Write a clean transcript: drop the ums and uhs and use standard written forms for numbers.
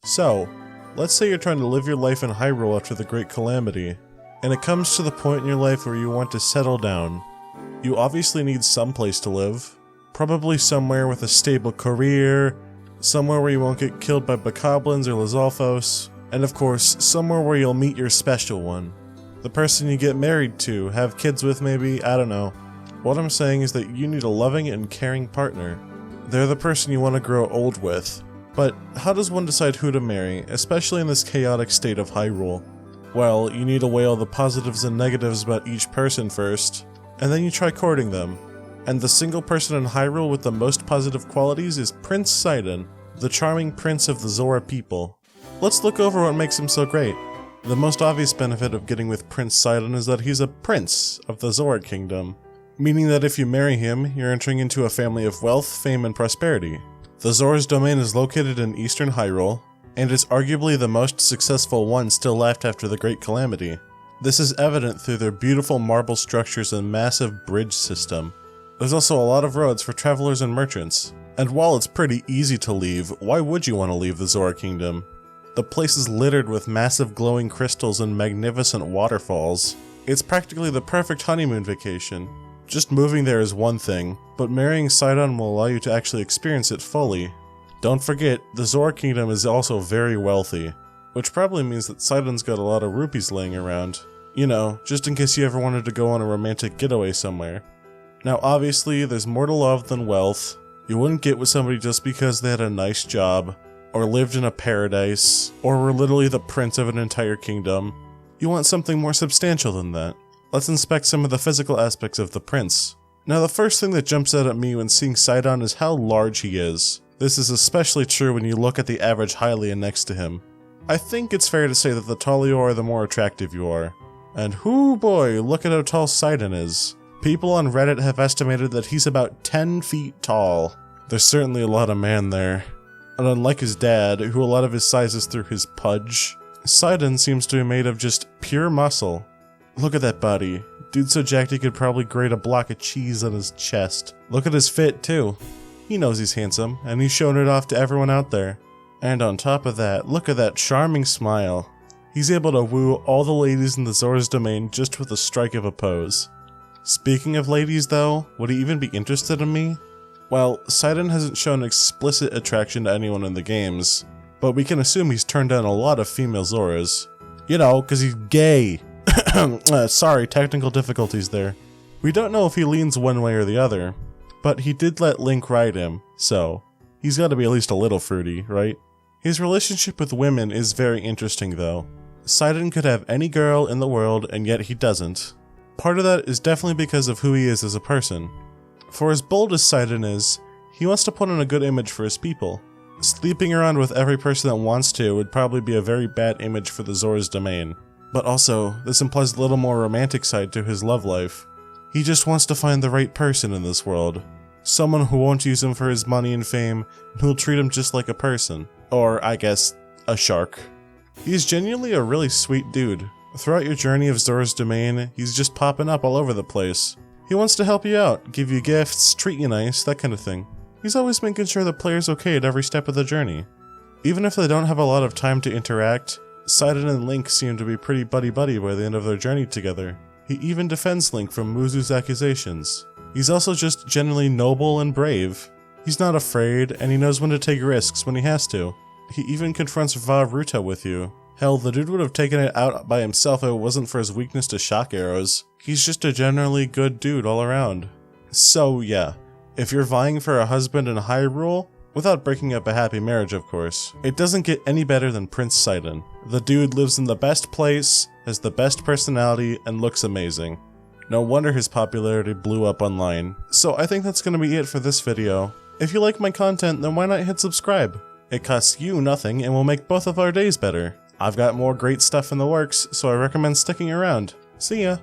So, let's say you're trying to live your life in Hyrule after the Great Calamity, and it comes to the point in your life where you want to settle down. You obviously need some place to live, probably somewhere with a stable career, somewhere where you won't get killed by bokoblins or Lizalfos, and of course, somewhere where you'll meet your special one. The person you get married to, have kids with maybe, I don't know. What I'm saying is that you need a loving and caring partner. They're the person you want to grow old with. But how does one decide who to marry, especially in this chaotic state of Hyrule? Well, you need to weigh all the positives and negatives about each person first, and then you try courting them. And the single person in Hyrule with the most positive qualities is Prince Sidon, the charming prince of the Zora people. Let's look over what makes him so great. The most obvious benefit of getting with Prince Sidon is that he's a prince of the Zora kingdom, meaning that if you marry him, you're entering into a family of wealth, fame, and prosperity. The Zora's domain is located in eastern Hyrule, and is arguably the most successful one still left after the Great Calamity. This is evident through their beautiful marble structures and massive bridge system. There's also a lot of roads for travelers and merchants, and while it's pretty easy to leave, why would you want to leave the Zora kingdom? The place is littered with massive glowing crystals and magnificent waterfalls. It's practically the perfect honeymoon vacation. Just moving there is one thing, but marrying Sidon will allow you to actually experience it fully. Don't forget, the Zora kingdom is also very wealthy, which probably means that Sidon's got a lot of rupees laying around. You know, just in case you ever wanted to go on a romantic getaway somewhere. Now obviously, there's more to love than wealth. You wouldn't get with somebody just because they had a nice job, or lived in a paradise, or were literally the prince of an entire kingdom. You want something more substantial than that. Let's inspect some of the physical aspects of the prince. Now the first thing that jumps out at me when seeing Sidon is how large he is. This is especially true when you look at the average Hylian next to him. I think it's fair to say that the taller you are, the more attractive you are. And whoo boy, look at how tall Sidon is. People on Reddit have estimated that he's about 10 feet tall. There's certainly a lot of man there. And unlike his dad, who a lot of his size is through his pudge, Sidon seems to be made of just pure muscle. Look at that body. Dude's so jacked he could probably grate a block of cheese on his chest. Look at his fit too. He knows he's handsome, and he's showing it off to everyone out there. And on top of that, look at that charming smile. He's able to woo all the ladies in the Zora's domain just with a strike of a pose. Speaking of ladies though, would he even be interested in me? Well, Sidon hasn't shown explicit attraction to anyone in the games, but we can assume he's turned down a lot of female Zoras. You know, cause he's gay. Sorry, technical difficulties there. We don't know if he leans one way or the other, but he did let Link ride him, so he's gotta be at least a little fruity, right? His relationship with women is very interesting though. Sidon could have any girl in the world and yet he doesn't. Part of that is definitely because of who he is as a person. For as bold as Sidon is, he wants to put on a good image for his people. Sleeping around with every person that wants to would probably be a very bad image for the Zora's domain. But also, this implies a little more romantic side to his love life. He just wants to find the right person in this world. Someone who won't use him for his money and fame, and who'll treat him just like a person. Or, I guess, a shark. He's genuinely a really sweet dude. Throughout your journey of Zora's domain, he's just popping up all over the place. He wants to help you out, give you gifts, treat you nice, that kind of thing. He's always making sure the player's okay at every step of the journey. Even if they don't have a lot of time to interact, Sidon and Link seem to be pretty buddy-buddy by the end of their journey together. He even defends Link from Muzu's accusations. He's also just generally noble and brave. He's not afraid, and he knows when to take risks when he has to. He even confronts Va Ruta with you. Hell, the dude would have taken it out by himself if it wasn't for his weakness to shock arrows. He's just a generally good dude all around. So yeah, if you're vying for a husband in Hyrule, without breaking up a happy marriage of course, it doesn't get any better than Prince Sidon. The dude lives in the best place, has the best personality, and looks amazing. No wonder his popularity blew up online. So I think that's gonna be it for this video. If you like my content, then why not hit subscribe? It costs you nothing and will make both of our days better. I've got more great stuff in the works, so I recommend sticking around. See ya!